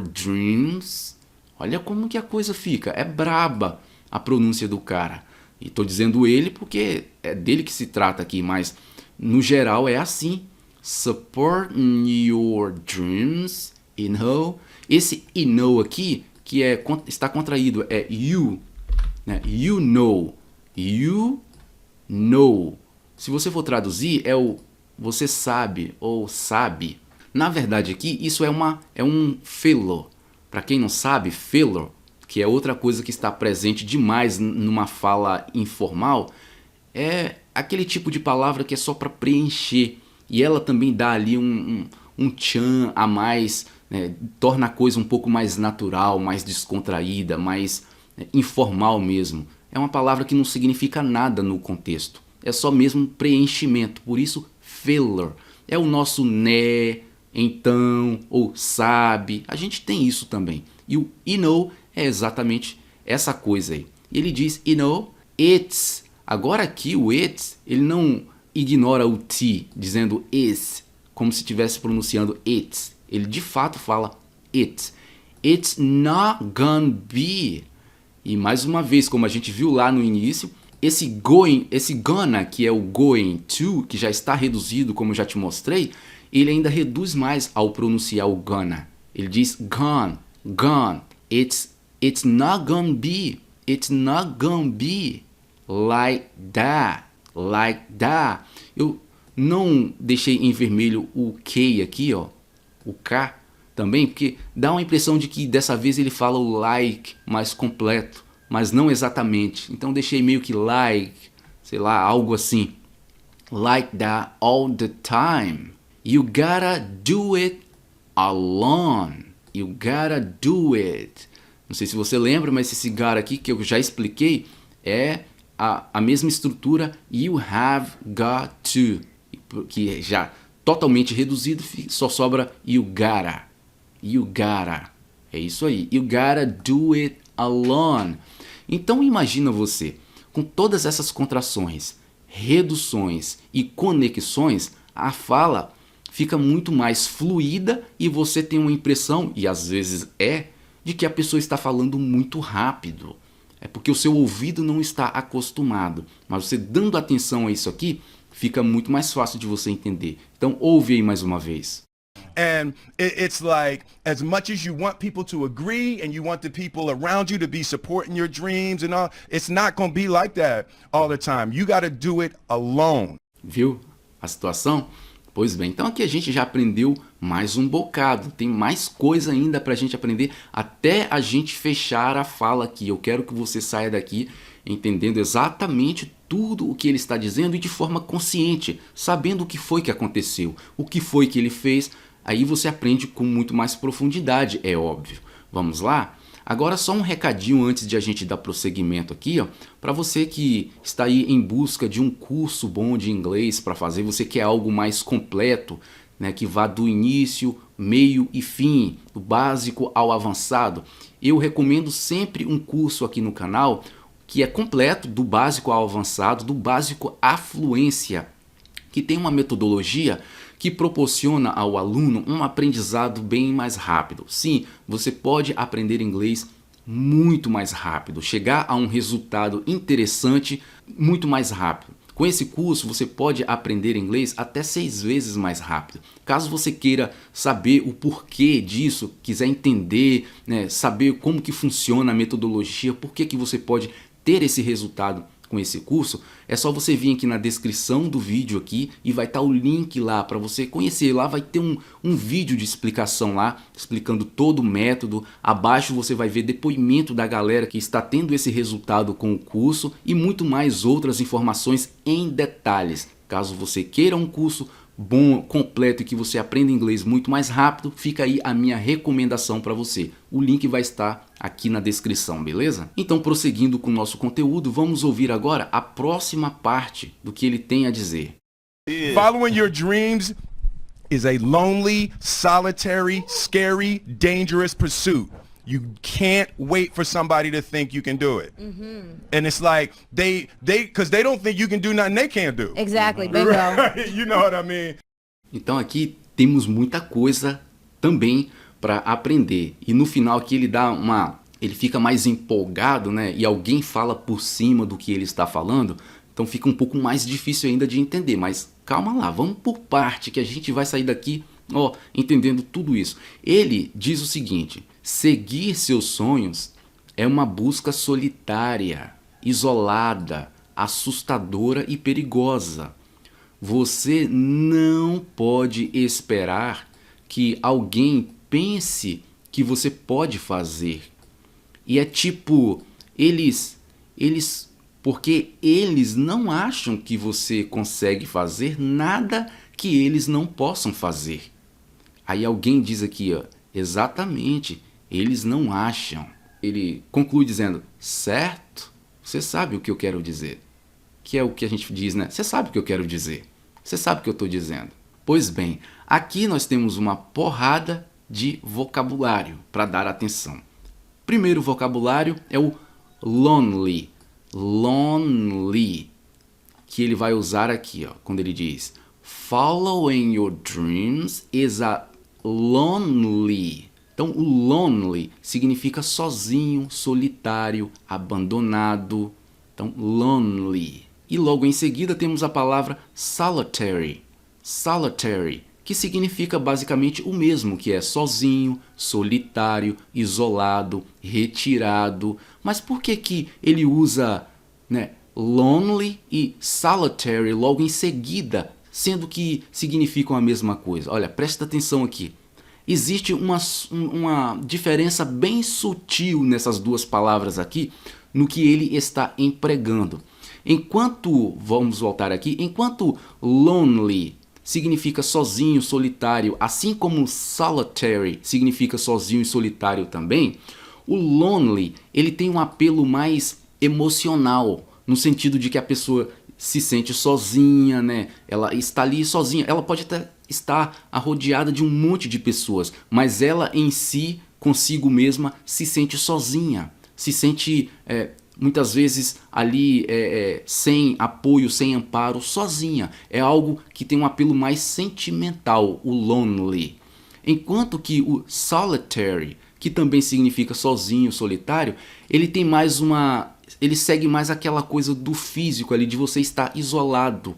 dreams. Olha como que a coisa fica, é braba a pronúncia do cara. E estou dizendo ele porque é dele que se trata aqui, mas no geral é assim. Support your dreams, you know. Esse you know aqui, que está contraído, é you, né? You know. You know. Se você for traduzir, é o você sabe ou sabe. Na verdade aqui, isso é um filler. Para quem não sabe, filler, que é outra coisa que está presente demais numa fala informal, é aquele tipo de palavra que é só para preencher. E ela também dá ali um tchan a mais, né? Torna a coisa um pouco mais natural, mais descontraída, mais informal mesmo. É uma palavra que não significa nada no contexto. É só mesmo preenchimento. Por isso, filler. É o nosso né, então, ou sabe. A gente tem isso também. E o you know é exatamente essa coisa aí. E ele diz, you know, it's. Agora aqui o it's, ele não ignora o T, dizendo is, como se estivesse pronunciando it's. Ele de fato fala it. It's not gonna be. E mais uma vez, como a gente viu lá no início, esse going, esse gonna, que é o going to, que já está reduzido, como eu já te mostrei, ele ainda reduz mais ao pronunciar o gonna. Ele diz gone, gone. It's not gonna be. It's not gonna be like that. Like that. Eu não deixei em vermelho o K aqui, ó, o K também, porque dá uma impressão de que dessa vez ele fala o like mais completo, mas não exatamente. Então deixei meio que like, sei lá, algo assim. Like that all the time. You gotta do it alone. You gotta do it. Não sei se você lembra, mas esse gotta aqui que eu já expliquei é a mesma estrutura you have got to, que já totalmente reduzido, só sobra you gotta. You gotta. É isso aí. You gotta do it alone. Então imagina você, com todas essas contrações, reduções e conexões, a fala fica muito mais fluida e você tem uma impressão, e às vezes de que a pessoa está falando muito rápido. É porque o seu ouvido não está acostumado. Mas você dando atenção a isso aqui, fica muito mais fácil de você entender. Então ouve aí mais uma vez. And it's like, as much as you want people to agree and you want the people around you to be supporting your dreams and all, it's not going to be like that all the time. You got to do it alone. Viu a situação? Pois bem, então aqui a gente já aprendeu mais um bocado, tem mais coisa ainda para a gente aprender até a gente fechar a fala aqui. Eu quero que você saia daqui entendendo exatamente tudo o que ele está dizendo e de forma consciente, sabendo o que foi que aconteceu, o que foi que ele fez. Aí você aprende com muito mais profundidade, é óbvio. Vamos lá? Agora só um recadinho antes de a gente dar prosseguimento aqui, ó, para você que está aí em busca de um curso bom de inglês para fazer, você quer algo mais completo, né, que vá do início, meio e fim, do básico ao avançado. Eu recomendo sempre um curso aqui no canal que é completo, do básico ao avançado, do básico à fluência, que tem uma metodologia que proporciona ao aluno um aprendizado bem mais rápido. Sim, você pode aprender inglês muito mais rápido, chegar a um resultado interessante muito mais rápido. Com esse curso você pode aprender inglês até 6 vezes mais rápido. Caso você queira saber o porquê disso, quiser entender, né, saber como que funciona a metodologia, por que você pode ter esse resultado com esse curso, é só você vir aqui na descrição do vídeo aqui e vai estar o link lá para você conhecer. Lá vai ter um vídeo de explicação lá, explicando todo o método. Abaixo você vai ver depoimento da galera que está tendo esse resultado com o curso e muito mais outras informações em detalhes. Caso você queira um curso bom, completo e que você aprenda inglês muito mais rápido, fica aí a minha recomendação para você. O link vai estar aqui na descrição, beleza? Então, prosseguindo com o nosso conteúdo, vamos ouvir agora a próxima parte do que ele tem a dizer. Following your dreams is a lonely, solitary, scary, dangerous pursuit. You can't wait for somebody to think you can do it. And it's like, because they don't think you can do nothing they can't do. Exactly, bingo. Right? You know what I mean? Então aqui temos muita coisa também para aprender. E no final aqui ele dá uma ele fica mais empolgado, né? E alguém fala por cima do que ele está falando, então fica um pouco mais difícil ainda de entender. Mas calma lá, vamos por parte que a gente vai sair daqui, ó, entendendo tudo isso. Ele diz o seguinte: seguir seus sonhos é uma busca solitária, isolada, assustadora e perigosa. Você não pode esperar que alguém pense que você pode fazer. E é tipo, porque eles não acham que você consegue fazer nada que eles não possam fazer. Aí alguém diz aqui, ó, exatamente, eles não acham. Ele conclui dizendo, certo, você sabe o que eu quero dizer. Que é o que a gente diz, né? Você sabe o que eu quero dizer. Você sabe o que eu estou dizendo. Pois bem, aqui nós temos uma porrada de vocabulário para dar atenção. Primeiro vocabulário é o lonely. Lonely. Que ele vai usar aqui, ó, quando ele diz following your dreams is a lonely. Então, o lonely significa sozinho, solitário, abandonado. Então, lonely. E logo em seguida temos a palavra solitary. Solitary, que significa basicamente o mesmo, que é sozinho, solitário, isolado, retirado. Mas por que ele usa, né, lonely e solitary logo em seguida, sendo que significam a mesma coisa? Olha, presta atenção aqui. Existe uma diferença bem sutil nessas duas palavras aqui, no que ele está empregando. Enquanto, vamos voltar aqui, enquanto lonely significa sozinho, solitário, assim como solitary significa sozinho e solitário também, o lonely, ele tem um apelo mais emocional, no sentido de que a pessoa se sente sozinha, né? Ela está ali sozinha, ela pode até estar rodeada de um monte de pessoas, mas ela em si, consigo mesma, se sente sozinha, se sente muitas vezes ali sem apoio, sem amparo, sozinha. É algo que tem um apelo mais sentimental, o lonely. Enquanto que o solitary, que também significa sozinho, solitário, ele tem mais ele segue mais aquela coisa do físico ali, de você estar isolado,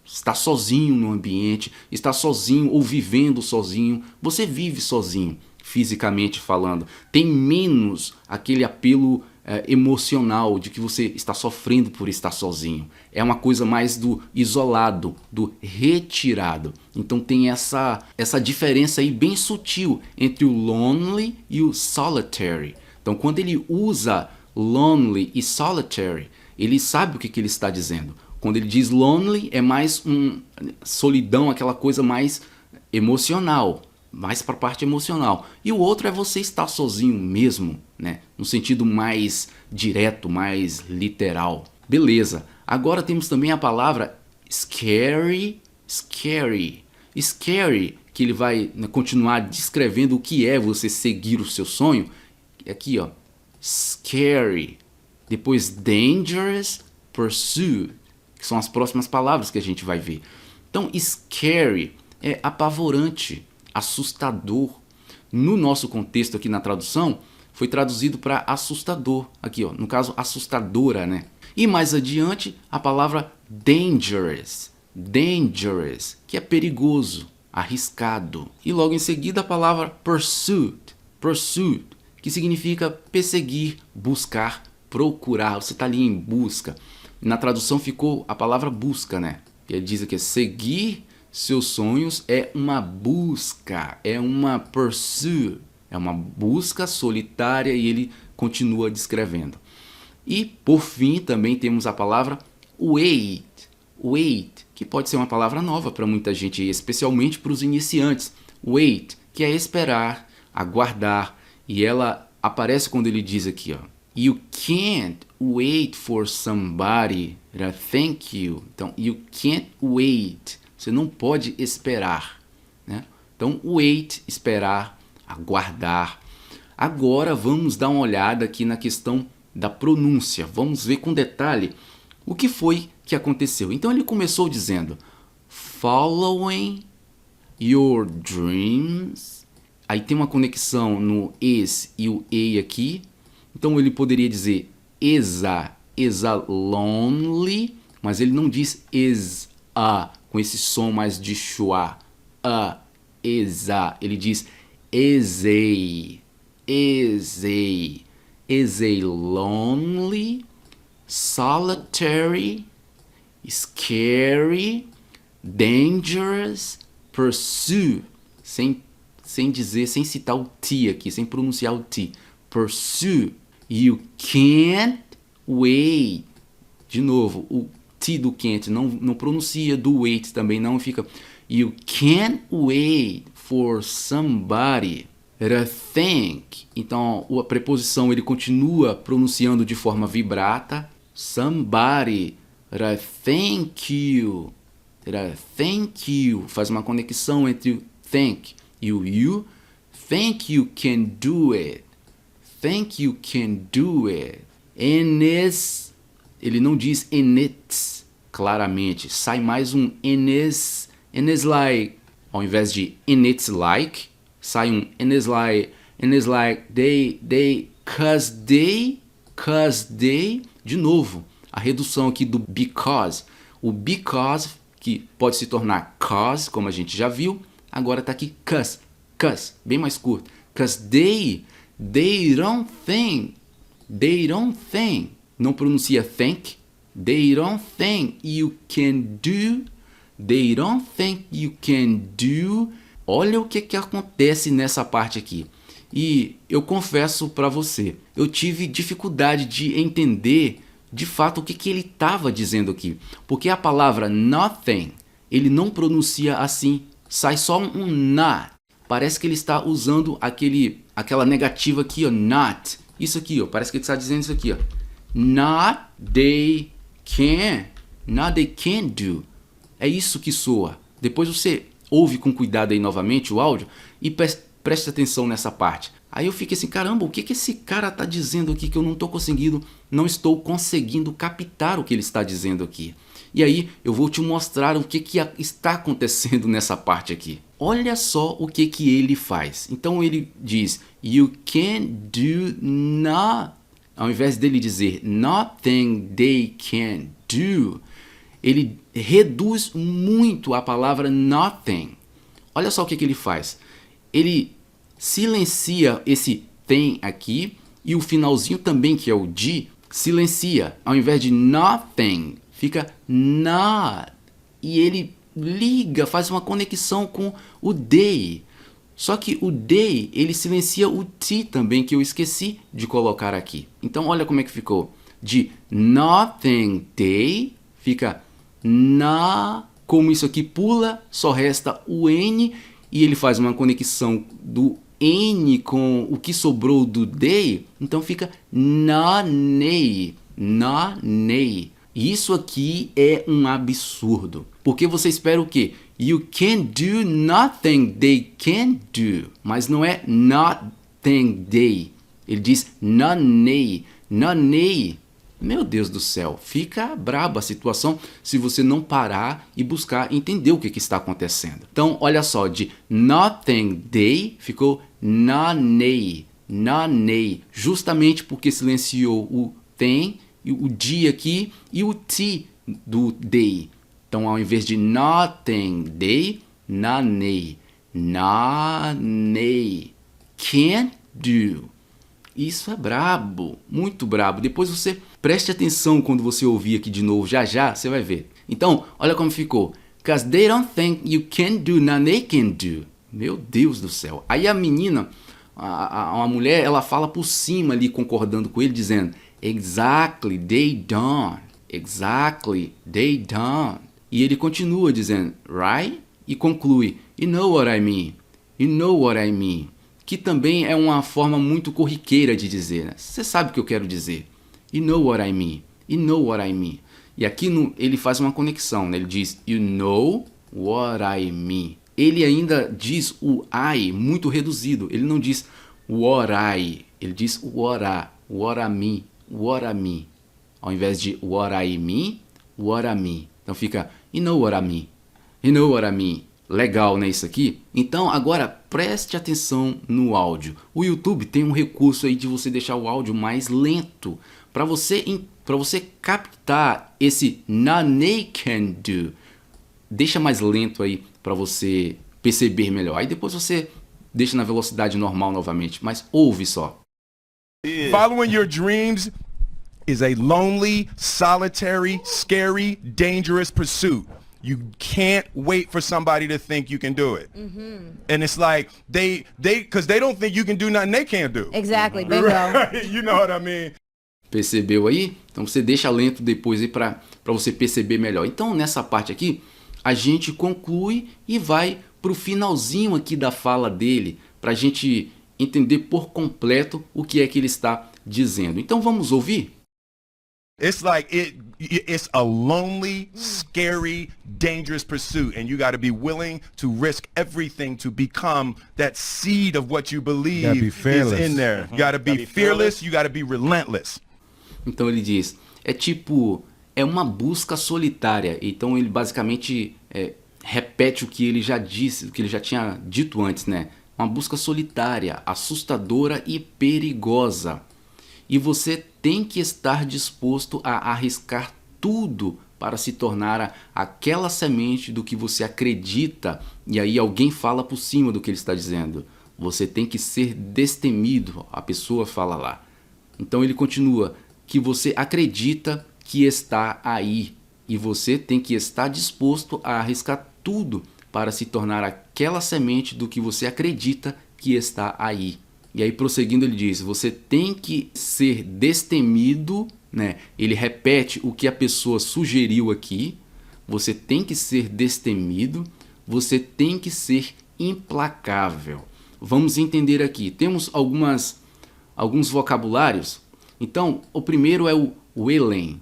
estar sozinho no ambiente, estar sozinho ou vivendo sozinho. Você vive sozinho, fisicamente falando. Tem menos aquele apelo emocional de que você está sofrendo por estar sozinho. É uma coisa mais do isolado, do retirado. Então tem essa diferença aí bem sutil entre o lonely e o solitary. Então quando ele usa lonely e solitary, ele sabe o que ele está dizendo. Quando ele diz lonely, é mais solidão, aquela coisa mais emocional, mais para a parte emocional. E o outro é você estar sozinho mesmo, né? No sentido mais direto, mais literal. Beleza. Agora temos também a palavra scary, scary. Scary, que ele vai, né, continuar descrevendo o que é você seguir o seu sonho. Aqui, ó. Scary. Depois dangerous pursuit, que são as próximas palavras que a gente vai ver. Então, scary é apavorante, assustador. No nosso contexto aqui na tradução, foi traduzido para assustador. Aqui, ó, no caso, assustadora, né? E mais adiante, a palavra dangerous. Dangerous, que é perigoso, arriscado. E logo em seguida, a palavra pursuit. Pursuit, que significa perseguir, buscar, procurar. Você está ali em busca. Na tradução ficou a palavra busca, né? E ele diz aqui, seguir seus sonhos é uma busca, é uma pursuit, é uma busca solitária, e ele continua descrevendo. E por fim também temos a palavra wait, wait, que pode ser uma palavra nova para muita gente, especialmente para os iniciantes. Wait, que é esperar, aguardar, e ela aparece quando ele diz aqui, ó, you can't wait for somebody to thank you. Então, you can't wait. Você não pode esperar, né? Então, wait, esperar, aguardar. Agora vamos dar uma olhada aqui na questão da pronúncia. Vamos ver com detalhe o que foi que aconteceu. Então ele começou dizendo following your dreams. Aí tem uma conexão no is e o a aqui. Então ele poderia dizer is a lonely, mas ele não diz is a, com esse som mais de schwa. Is a. Ele diz is a lonely, solitary, scary, dangerous pursuit. Sem dizer, sem citar o T aqui, sem pronunciar o T. Pursue. You can't wait. De novo, o T do can't não pronuncia, do wait também não, fica you can't wait for somebody to think. Então a preposição ele continua pronunciando de forma vibrata. Somebody to thank you. Faz uma conexão entre o thank e o you. Think you can do it. Think you can do it. And is, ele não diz in it claramente. Sai mais um in is like, ao invés de in it's like, sai um in is like they, cause they. De novo, a redução aqui do because. O because, que pode se tornar cause, como a gente já viu, agora está aqui cause, bem mais curto. Cause they don't think, não pronuncia think, they don't think you can do, they don't think you can do. Olha o que acontece nessa parte aqui. E eu confesso para você, eu tive dificuldade de entender de fato o que ele estava dizendo aqui. Porque a palavra nothing, ele não pronuncia assim, sai só um not. Parece que ele está usando aquela negativa aqui, ó, not. Isso aqui, ó, parece que ele está dizendo isso aqui, ó. Not they can do. É isso que soa. Depois você ouve com cuidado aí novamente o áudio e preste atenção nessa parte. Aí eu fiquei assim, caramba, o que esse cara está dizendo aqui que eu não estou conseguindo captar o que ele está dizendo aqui. E aí eu vou te mostrar o que está acontecendo nessa parte aqui. Olha só o que ele faz. Então ele diz, you can do not. Ao invés dele dizer nothing they can do, ele reduz muito a palavra nothing. Olha só o que ele faz. Ele silencia esse tem aqui e o finalzinho também, que é o de, silencia. Ao invés de nothing, fica not. E ele liga, faz uma conexão com o they. Só que o they, ele silencia o T também, que eu esqueci de colocar aqui. Então olha como é que ficou. De nothing they, fica na. Como isso aqui pula, só resta o N. E ele faz uma conexão do N com o que sobrou do they. Então fica nanei. E isso aqui é um absurdo. Porque você espera o quê? You can do nothing they can do. Mas não é nothing they. Ele diz nanei. Meu Deus do céu, fica braba a situação se você não parar e buscar entender o que está acontecendo. Então, olha só, de nothing they ficou nanei, justamente porque silenciou o tem, o de aqui e o t do they. Então, ao invés de nothing they, nanei, can't do. Isso é brabo, muito brabo. Depois você preste atenção quando você ouvir aqui de novo, já você vai ver. Então, olha como ficou. Cause they don't think you can do, now they can do. Meu Deus do céu. Aí a menina, uma mulher, ela fala por cima ali, concordando com ele, dizendo exactly, they don't. E ele continua dizendo right? E conclui you know what I mean. Que também é uma forma muito corriqueira de dizer, né? Você sabe o que eu quero dizer. You know what I mean. E aqui ele faz uma conexão, né? Ele diz, you know what I mean. Ele ainda diz o I muito reduzido. Ele não diz what I. Ele diz what I mean. Ao invés de what I mean. Então fica, you know what I mean. Legal, né, isso aqui? Então, agora preste atenção no áudio. O YouTube tem um recurso aí de você deixar o áudio mais lento para você captar esse "None can do". Deixa mais lento aí para você perceber melhor. Aí depois você deixa na velocidade normal novamente, mas ouve só. Following your dreams is a lonely, solitary, scary, dangerous pursuit. You can't wait for somebody to think you can do it. And it's like because they don't think you can do nothing they can't do. Exactly, bingo. Right? You know what I mean? Percebeu aí? Então você deixa lento depois aí para você perceber melhor. Então nessa parte aqui, a gente conclui e vai para o finalzinho aqui da fala dele, para a gente entender por completo o que é que ele está dizendo. Então vamos ouvir? It's like it's a lonely, scary, dangerous pursuit, and you got to be willing to risk everything to become that seed of what you believe is in there. You got to be fearless, you got to be relentless. Então ele diz, é uma busca solitária. Então ele basicamente repete o que ele já disse, o que ele já tinha dito antes, né? Uma busca solitária, assustadora e perigosa. E você tem que estar disposto a arriscar tudo para se tornar aquela semente do que você acredita. E aí alguém fala por cima do que ele está dizendo. Você tem que ser destemido, a pessoa fala lá. Então ele continua, que você acredita que está aí. E você tem que estar disposto a arriscar tudo para se tornar aquela semente do que você acredita que está aí. E aí prosseguindo ele diz, você tem que ser destemido, né? Ele repete o que a pessoa sugeriu aqui. Você tem que ser destemido, você tem que ser implacável. Vamos entender aqui, temos alguns vocabulários. Então, o primeiro é o willing,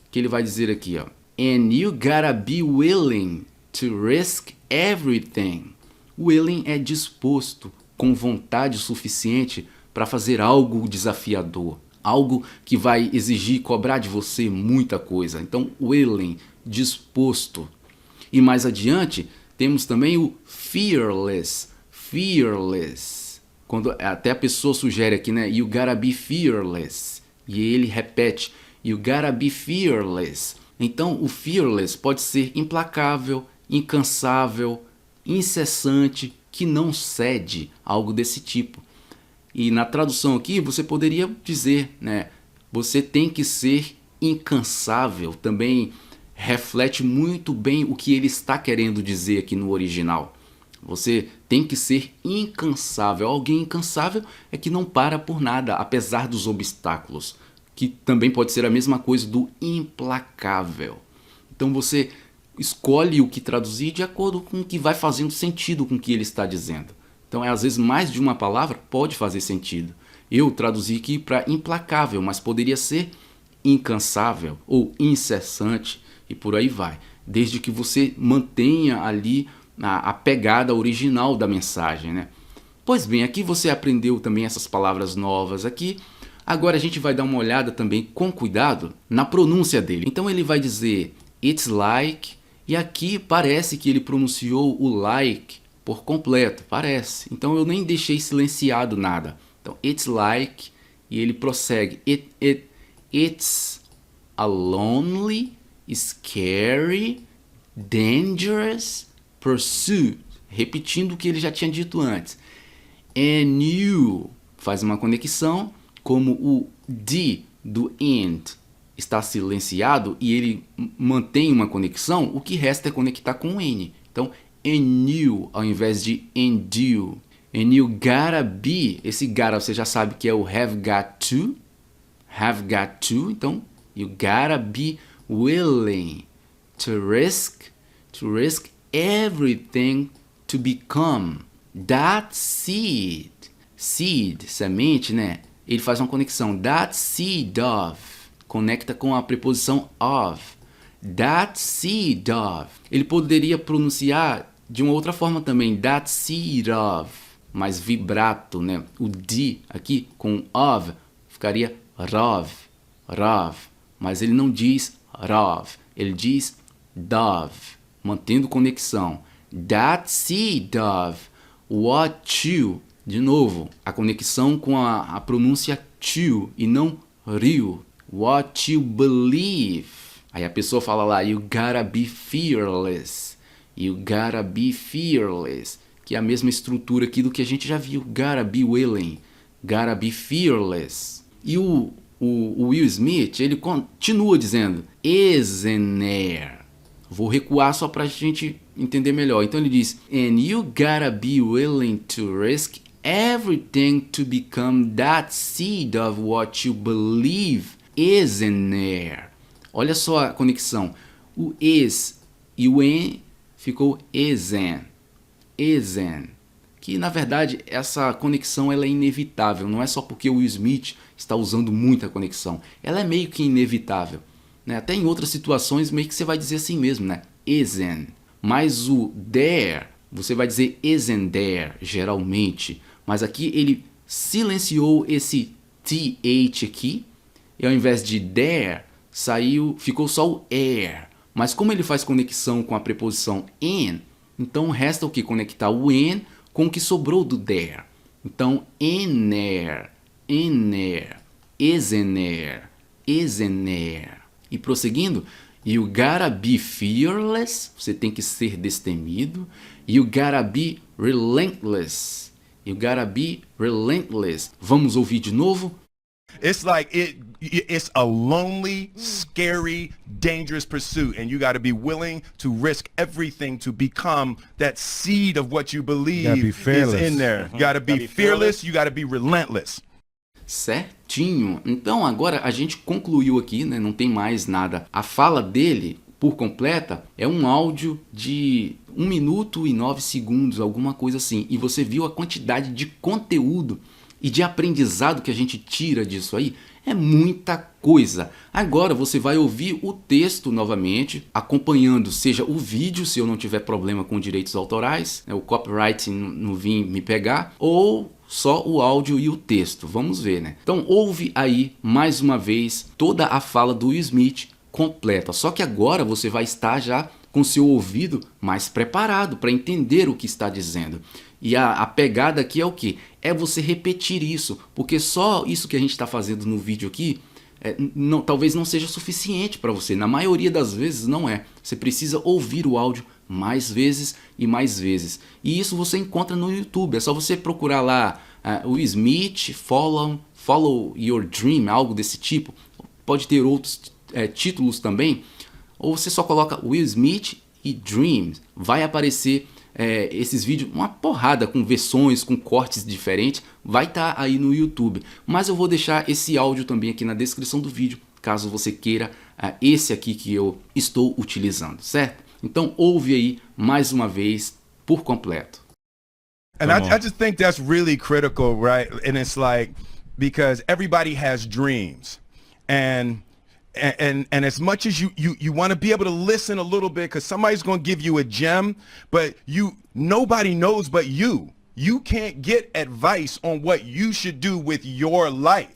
que ele vai dizer aqui, ó. And you gotta be willing to risk everything. Willing é disposto, com vontade suficiente para fazer algo desafiador, algo que vai exigir, cobrar de você muita coisa. Então, willing, disposto. E mais adiante, temos também o fearless. Quando até a pessoa sugere aqui, né? You gotta be fearless. E ele repete, you gotta be fearless. Então, o fearless pode ser implacável, incansável, incessante, que não cede, algo desse tipo. E na tradução aqui você poderia dizer, né, você tem que ser incansável, também reflete muito bem o que ele está querendo dizer aqui no original. Você tem que ser incansável. Alguém incansável é que não para por nada, apesar dos obstáculos, que também pode ser a mesma coisa do implacável. Então você escolhe o que traduzir de acordo com o que vai fazendo sentido com o que ele está dizendo. Então, às vezes, mais de uma palavra pode fazer sentido. Eu traduzi aqui para implacável, mas poderia ser incansável ou incessante e por aí vai. Desde que você mantenha ali a pegada original da mensagem, né? Pois bem, aqui você aprendeu também essas palavras novas aqui. Agora a gente vai dar uma olhada também com cuidado na pronúncia dele. Então ele vai dizer it's like, e aqui parece que ele pronunciou o like por completo, parece. Então eu nem deixei silenciado nada. Então it's like, e ele prossegue. It's a lonely, scary, dangerous pursuit. Repetindo o que ele já tinha dito antes. And you faz uma conexão, como o D do and está silenciado e ele mantém uma conexão, o que resta é conectar com o N. Então, and you, ao invés de and you. And you gotta be, esse gotta você já sabe que é o have got to. Então, you gotta be willing to risk everything to become that seed. Seed, semente, né? Ele faz uma conexão. That seed of. Conecta com a preposição of. That seed of. Ele poderia pronunciar de uma outra forma também. That seed of. Mais vibrato, né? O D aqui com of ficaria rov. Mas ele não diz rov. Ele diz dove. Mantendo conexão. that seed of what you. De novo, a conexão com a pronúncia to e não real. What you believe. Aí a pessoa fala lá, you gotta be fearless. You gotta be fearless. Que é a mesma estrutura aqui do que a gente já viu. Gotta be willing. Gotta be fearless. E o Will Smith, ele continua dizendo, isn't there. Vou recuar só pra gente entender melhor. Então ele diz, and you gotta be willing to risk everything to become that seed of what you believe isn't there. Olha só a conexão. O is e o en ficou isn't. Isn't. Que na verdade essa conexão ela é inevitável. Não é só porque o Will Smith está usando muita conexão. Ela é meio que inevitável. Né? Até em outras situações meio que você vai dizer assim mesmo, né? Isn't. Mas o there, você vai dizer isn't there, geralmente. Mas aqui ele silenciou esse th aqui. E ao invés de there, ficou só o air. Mas como ele faz conexão com a preposição in, então resta o que? Conectar o in com o que sobrou do there. Então, in there, isn't there. E prosseguindo, you gotta be fearless, você tem que ser destemido. You gotta be relentless. You gotta be relentless. Vamos ouvir de novo? It's like it's a lonely, scary, dangerous pursuit, and you got to be willing to risk everything to become that seed of what you believe is in there. You got to be fearless, you got to be relentless. Certinho. Então agora a gente concluiu aqui, né? Não tem mais nada. A fala dele, por completa, é um áudio de 1 minuto e 9 segundos, alguma coisa assim. E você viu a quantidade de conteúdo e de aprendizado que a gente tira disso aí. É muita coisa. Agora você vai ouvir o texto novamente, acompanhando, seja o vídeo, se eu não tiver problema com direitos autorais, né, o copyright não vir me pegar, ou só o áudio e o texto. Vamos ver, né? Então ouve aí mais uma vez toda a fala do Will Smith completa. Só que agora você vai estar já com seu ouvido mais preparado para entender o que está dizendo. E a pegada aqui é o que? É você repetir isso, porque só isso que a gente está fazendo no vídeo aqui talvez não seja suficiente para você. Na maioria das vezes não é. Você precisa ouvir o áudio mais vezes e mais vezes. E isso você encontra no YouTube. É só você procurar lá Will Smith, Follow Your Dream, algo desse tipo. Pode ter outros títulos também. Ou você só coloca Will Smith e Dreams. Vai aparecer esses vídeos, uma porrada com versões, com cortes diferentes, vai estar aí no YouTube. Mas eu vou deixar esse áudio também aqui na descrição do vídeo, caso você queira esse aqui que eu estou utilizando, certo? Então ouve aí mais uma vez por completo. And I just think that's really critical, right? And it's like, because everybody has dreams. And as much as you want to be able to listen a little bit, because somebody's going to give you a gem, but nobody knows but you. You can't get advice on what you should do with your life,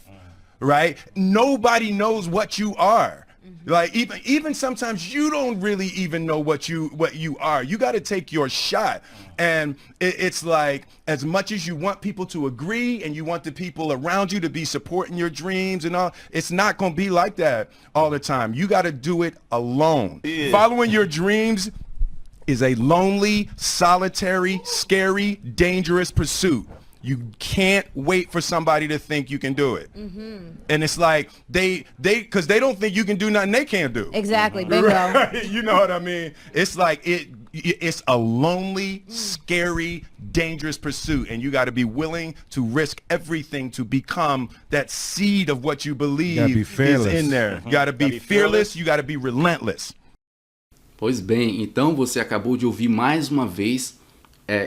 right? Nobody knows what you are. Like even sometimes you don't really even know what you are. You got to take your shot. And it's like, as much as you want people to agree and you want the people around you to be supporting your dreams and all, it's not going to be like that all the time. You got to do it alone. Yeah. Following your dreams is a lonely, solitary, scary, dangerous pursuit. You can't wait for somebody to think you can do it. And it's like because they don't think you can do nothing they can't do. Exactly, bingo. Right? You know what I mean? It's like it's a lonely, scary, dangerous pursuit, and you got to be willing to risk everything to become that seed of what you believe is in there. You got to be fearless, you got to be relentless. Pois bem, então você acabou de ouvir mais uma vez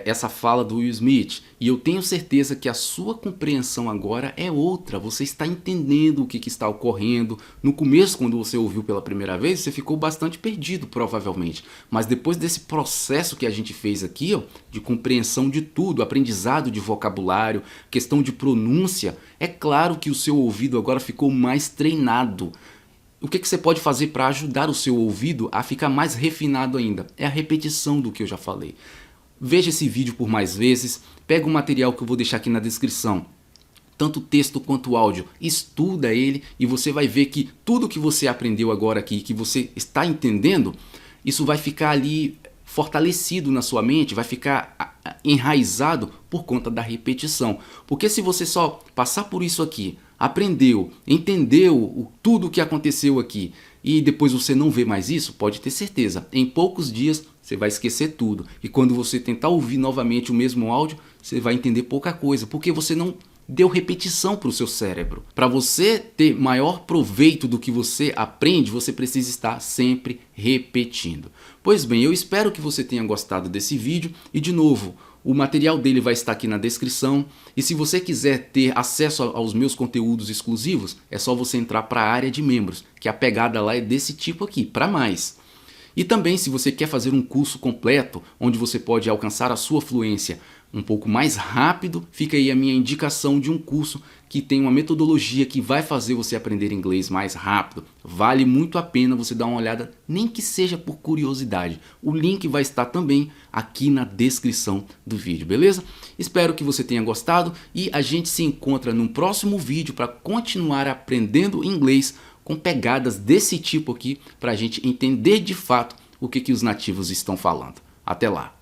essa fala do Will Smith, e eu tenho certeza que a sua compreensão agora é outra. Você está entendendo o que está ocorrendo. No começo, quando você ouviu pela primeira vez, você ficou bastante perdido, provavelmente, mas depois desse processo que a gente fez aqui, de compreensão de tudo, aprendizado de vocabulário, questão de pronúncia, é claro que o seu ouvido agora ficou mais treinado. o que você pode fazer para ajudar o seu ouvido a ficar mais refinado ainda? É a repetição do que eu já falei. Veja esse vídeo por mais vezes, pega o material que eu vou deixar aqui na descrição, tanto texto quanto áudio, estuda ele e você vai ver que tudo que você aprendeu agora aqui, que você está entendendo, isso vai ficar ali fortalecido na sua mente, vai ficar enraizado por conta da repetição. Porque se você só passar por isso aqui, aprendeu, entendeu tudo o que aconteceu aqui e depois você não vê mais isso, pode ter certeza, em poucos dias você vai esquecer tudo. E quando você tentar ouvir novamente o mesmo áudio, você vai entender pouca coisa, porque você não deu repetição para o seu cérebro. Para você ter maior proveito do que você aprende, você precisa estar sempre repetindo. Pois bem, eu espero que você tenha gostado desse vídeo e, de novo, o material dele vai estar aqui na descrição. E se você quiser ter acesso aos meus conteúdos exclusivos, é só você entrar para a área de membros, que a pegada lá é desse tipo aqui, para mais. E também, se você quer fazer um curso completo, onde você pode alcançar a sua fluência um pouco mais rápido, fica aí a minha indicação de um curso que tem uma metodologia que vai fazer você aprender inglês mais rápido. Vale muito a pena você dar uma olhada, nem que seja por curiosidade. O link vai estar também aqui na descrição do vídeo, beleza? Espero que você tenha gostado e a gente se encontra no próximo vídeo para continuar aprendendo inglês com pegadas desse tipo aqui, para a gente entender de fato o que os nativos estão falando. Até lá!